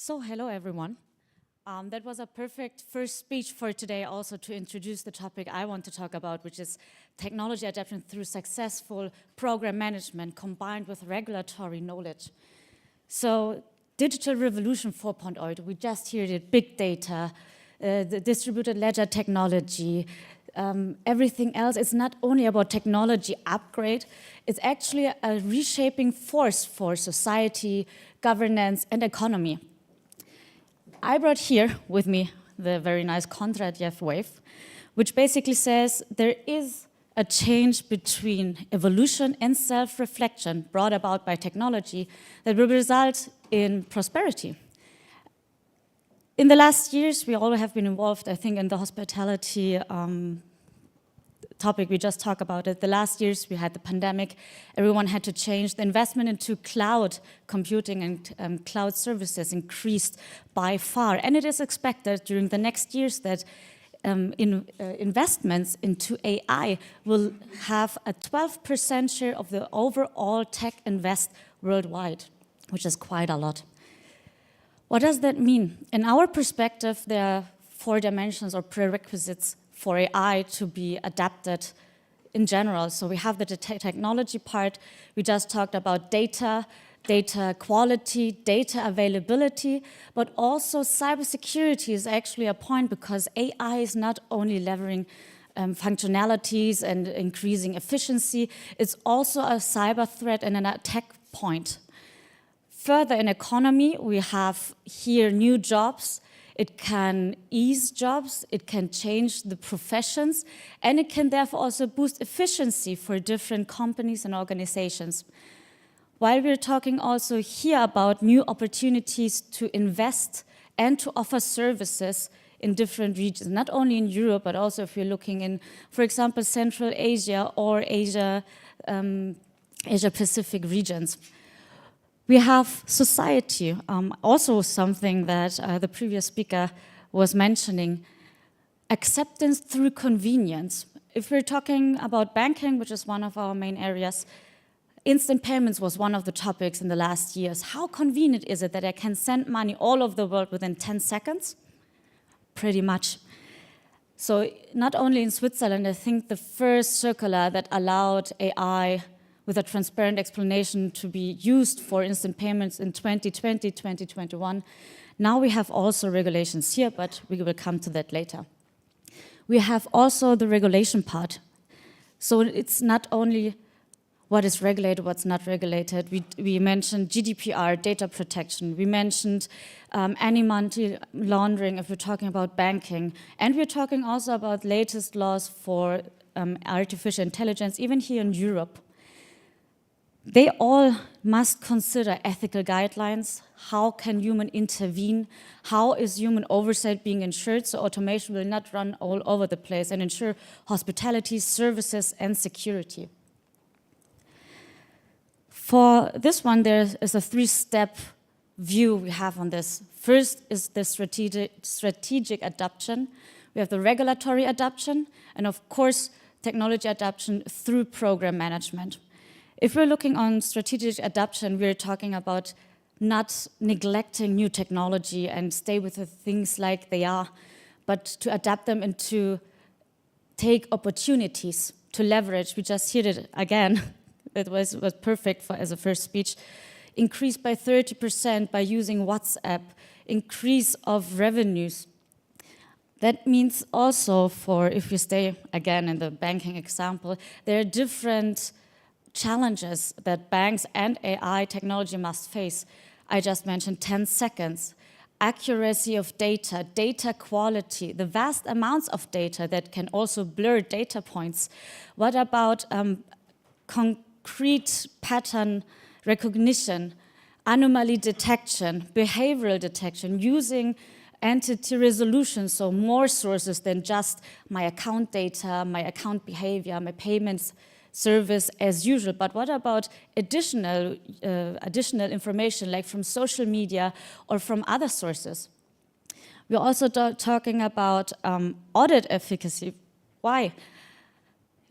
So hello everyone. That was a perfect first speech for today also to introduce the topic I want to talk about, which is technology adaptation through successful program management combined with regulatory knowledge. So digital revolution 4.0, we just heard it, big data, the distributed ledger technology, everything else. It's not only about technology upgrade, it's actually a reshaping force for society, governance, and economy. I brought here with me the very nice Kondratiev wave, which basically says there is a change between evolution and self-reflection brought about by technology that will result in prosperity. In the last years, we all have been involved, I think, in the hospitality topic we just talked about it. The last years we had the pandemic, everyone had to change. The investment into cloud computing and cloud services increased by far. And it is expected during the next years that investments into AI will have a 12% share of the overall tech invest worldwide, which is quite a lot. What does that mean? In our perspective, there are 4 dimensions or prerequisites for AI to be adapted in general. So we have the technology part. We just talked about data quality, data availability, but also cybersecurity is actually a point because AI is not only leveraging functionalities and increasing efficiency, it's also a cyber threat and an attack point. Further in economy, we have here new jobs. It can ease jobs, it can change the professions, and it can therefore also boost efficiency for different companies and organizations. While we're talking also here about new opportunities to invest and to offer services in different regions, not only in Europe, but also if you're looking in, for example, Central Asia or Asia Pacific regions. We have society, also something that the previous speaker was mentioning, acceptance through convenience. If we're talking about banking, which is one of our main areas, instant payments was one of the topics in the last years. How convenient is it that I can send money all over the world within 10 seconds? Pretty much. So not only in Switzerland, I think the first circular that allowed AI with a transparent explanation to be used for instant payments in 2020, 2021. Now we have also regulations here, but we will come to that later. We have also the regulation part. So it's not only what is regulated, what's not regulated. We mentioned GDPR, data protection. We mentioned anti-money laundering if we're talking about banking. And we're talking also about latest laws for artificial intelligence, even here in Europe. They all must consider ethical guidelines. How can human intervene? How is human oversight being ensured so automation will not run all over the place and ensure hospitality, services, and security? For this one, there is a 3-step view we have on this. First is the strategic adaptation. We have the regulatory adaptation, and of course, technology adaptation through program management. If we're looking on strategic adaptation, we're talking about not neglecting new technology and stay with the things like they are, but to adapt them and to take opportunities to leverage. We just heard it again. It was perfect as a first speech. Increase by 30% by using WhatsApp, increase of revenues. That means also for, if we stay again in the banking example, there are different challenges that banks and AI technology must face. I just mentioned 10 seconds, accuracy of data, data quality, the vast amounts of data that can also blur data points. What about concrete pattern recognition, anomaly detection, behavioral detection, using entity resolution, so more sources than just my account data, my account behavior, my payments service as usual, but what about additional information like from social media or from other sources? We're also talking about audit efficacy. Why?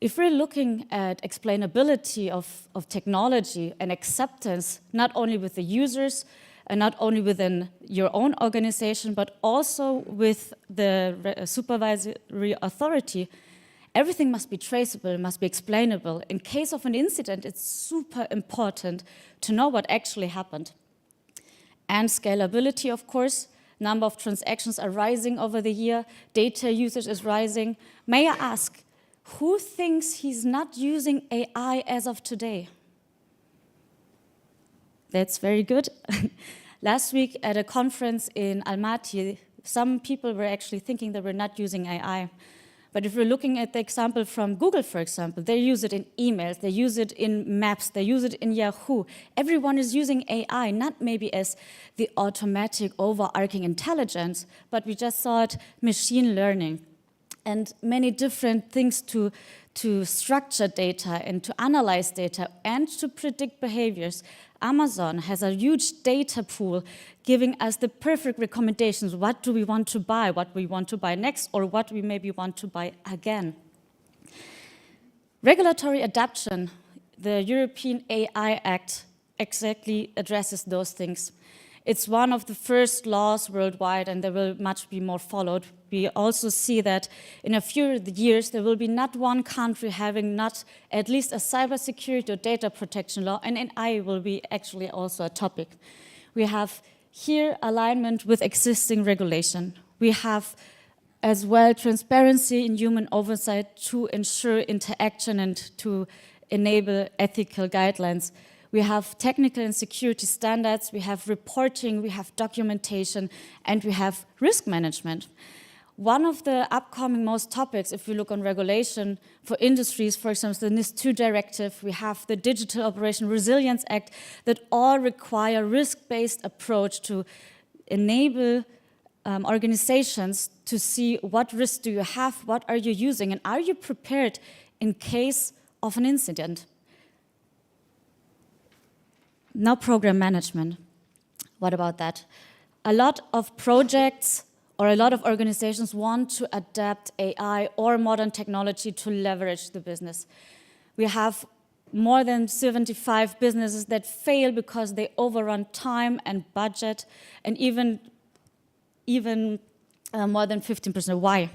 If we're looking at explainability of technology and acceptance, not only with the users, and not only within your own organization, but also with the supervisory authority. Everything must be traceable, must be explainable. In case of an incident, it's super important to know what actually happened. And scalability, of course. Number of transactions are rising over the year. Data usage is rising. May I ask, who thinks he's not using AI as of today? That's very good. Last week at a conference in Almaty, some people were actually thinking that we're not using AI. But if we're looking at the example from Google, for example, they use it in emails, they use it in maps, they use it in Yahoo. Everyone is using AI, not maybe as the automatic overarching intelligence, but we just saw it machine learning and many different things to structure data and to analyze data and to predict behaviors. Amazon has a huge data pool giving us the perfect recommendations. What do we want to buy, what we want to buy next, or what we maybe want to buy again. Regulatory adaptation, the European AI Act exactly addresses those things. It's one of the first laws worldwide, and there will much be more followed. We also see that in a few years, there will be not one country having not at least a cybersecurity or data protection law, and AI will be actually also a topic. We have here alignment with existing regulation. We have as well transparency in human oversight to ensure interaction and to enable ethical guidelines. We have technical and security standards, we have reporting, we have documentation, and we have risk management. One of the upcoming most topics, if we look on regulation for industries, for example, the NIS2 directive, we have the Digital Operation Resilience Act, that all require risk-based approach to enable organizations to see what risk do you have, what are you using, and are you prepared in case of an incident. Now program management. What about that? A lot of projects or a lot of organizations want to adapt AI or modern technology to leverage the business. We have more than 75 businesses that fail because they overrun time and budget, and even more than 15%. Why?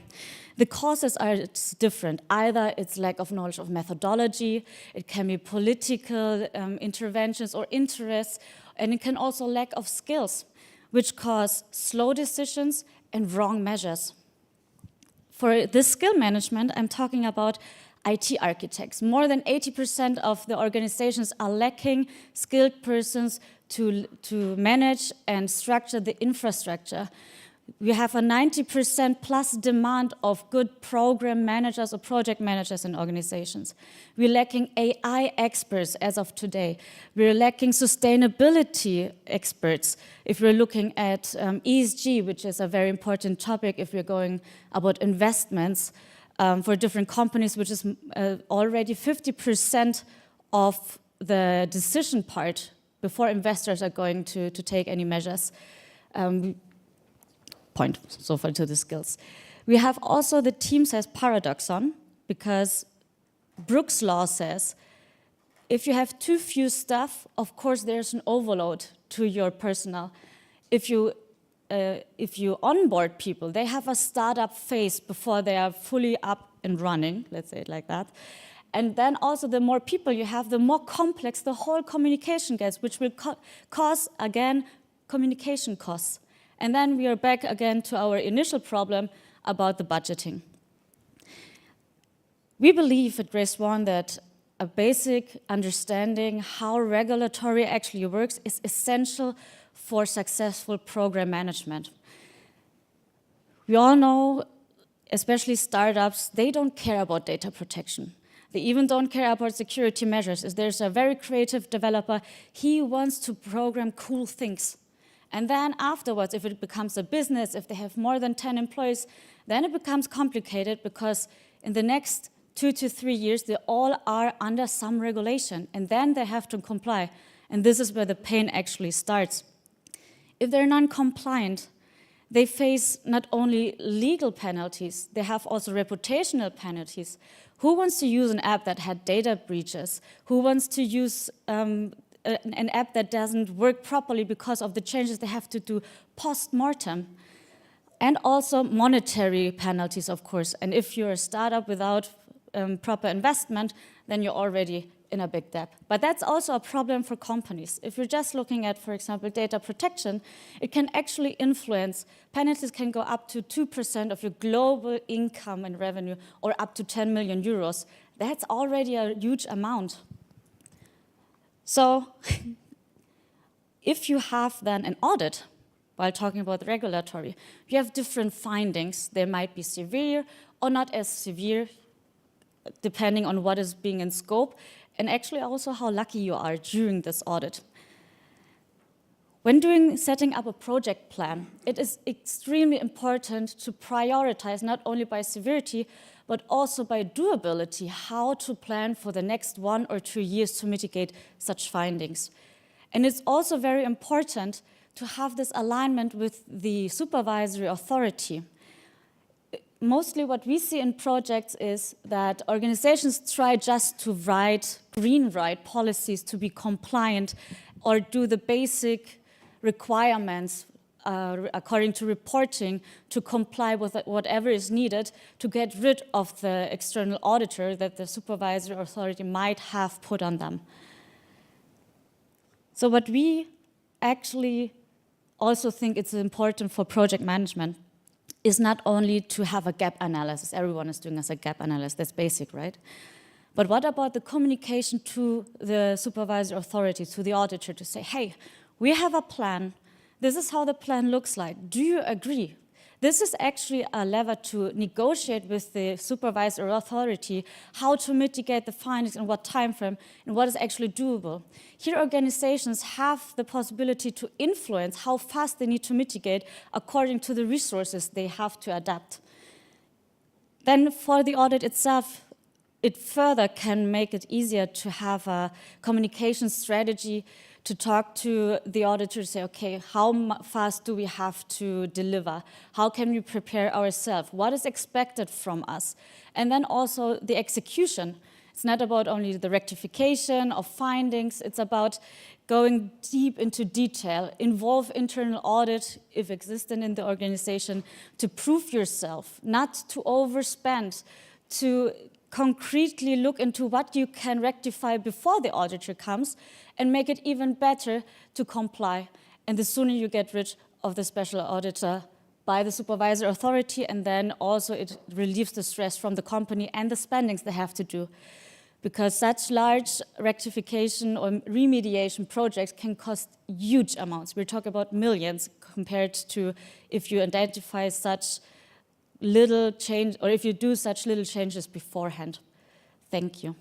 The causes are different. Either it's lack of knowledge of methodology, it can be political interventions or interests, and it can also lack of skills, which cause slow decisions and wrong measures. For this skill management, I'm talking about IT architects. More than 80% of the organizations are lacking skilled persons to manage and structure the infrastructure. We have a 90% plus demand of good program managers or project managers in organizations. We're lacking AI experts as of today. We're lacking sustainability experts. If we're looking at ESG, which is a very important topic if we're going about investments for different companies, which is already 50% of the decision part before investors are going to take any measures. Point so far to the skills. We have also the team says paradoxon, because Brooks' law says if you have too few staff, of course there's an overload to your personnel. If you onboard people, they have a startup phase before they are fully up and running, let's say it like that. And then also the more people you have, the more complex the whole communication gets, which will cause, again, communication costs. And then we are back again to our initial problem about the budgeting. We believe at Swan that a basic understanding how regulatory actually works is essential for successful program management. We all know, especially startups, they don't care about data protection. They even don't care about security measures. If there's a very creative developer, he wants to program cool things. And then afterwards, if it becomes a business, if they have more than 10 employees, then it becomes complicated because in the next 2 to 3 years, they all are under some regulation, and then they have to comply. And this is where the pain actually starts. If they're non-compliant, they face not only legal penalties, they have also reputational penalties. Who wants to use an app that had data breaches? Who wants to use an app that doesn't work properly because of the changes they have to do post-mortem. And also monetary penalties, of course. And if you're a startup without proper investment, then you're already in a big debt. But that's also a problem for companies. If you're just looking at, for example, data protection, it can actually influence, penalties can go up to 2% of your global income and revenue, or up to 10 million euros. That's already a huge amount. So if you have then an audit, while talking about regulatory, you have different findings. They might be severe or not as severe, depending on what is being in scope, and actually also how lucky you are during this audit. When setting up a project plan, it is extremely important to prioritize not only by severity, but also by doability, how to plan for the next 1 or 2 years to mitigate such findings. And it's also very important to have this alignment with the supervisory authority. Mostly what we see in projects is that organizations try just to green-write policies to be compliant or do the basic requirements according to reporting to comply with whatever is needed to get rid of the external auditor that the supervisory authority might have put on them. So what we actually also think it's important for project management is not only to have a gap analysis. Everyone is doing a gap analysis, that's basic, right? But what about the communication to the supervisory authority, to the auditor, to say, hey, we have a plan, this is how the plan looks like, do you agree? This is actually a lever to negotiate with the supervisory authority how to mitigate the findings in what time frame and what is actually doable. Here, organizations have the possibility to influence how fast they need to mitigate according to the resources they have to adapt. Then for the audit itself, it further can make it easier to have a communication strategy to talk to the auditor, say, okay, how fast do we have to deliver? How can we prepare ourselves? What is expected from us? And then also the execution. It's not about only the rectification of findings, it's about going deep into detail, involve internal audit, if existent in the organization, to prove yourself, not to overspend, to concretely look into what you can rectify before the auditor comes and make it even better to comply. And the sooner you get rid of the special auditor by the supervisory authority, and then also it relieves the stress from the company and the spendings they have to do. Because such large rectification or remediation projects can cost huge amounts. We're talking about millions compared to if you identify such little change, or if you do such little changes beforehand. Thank you.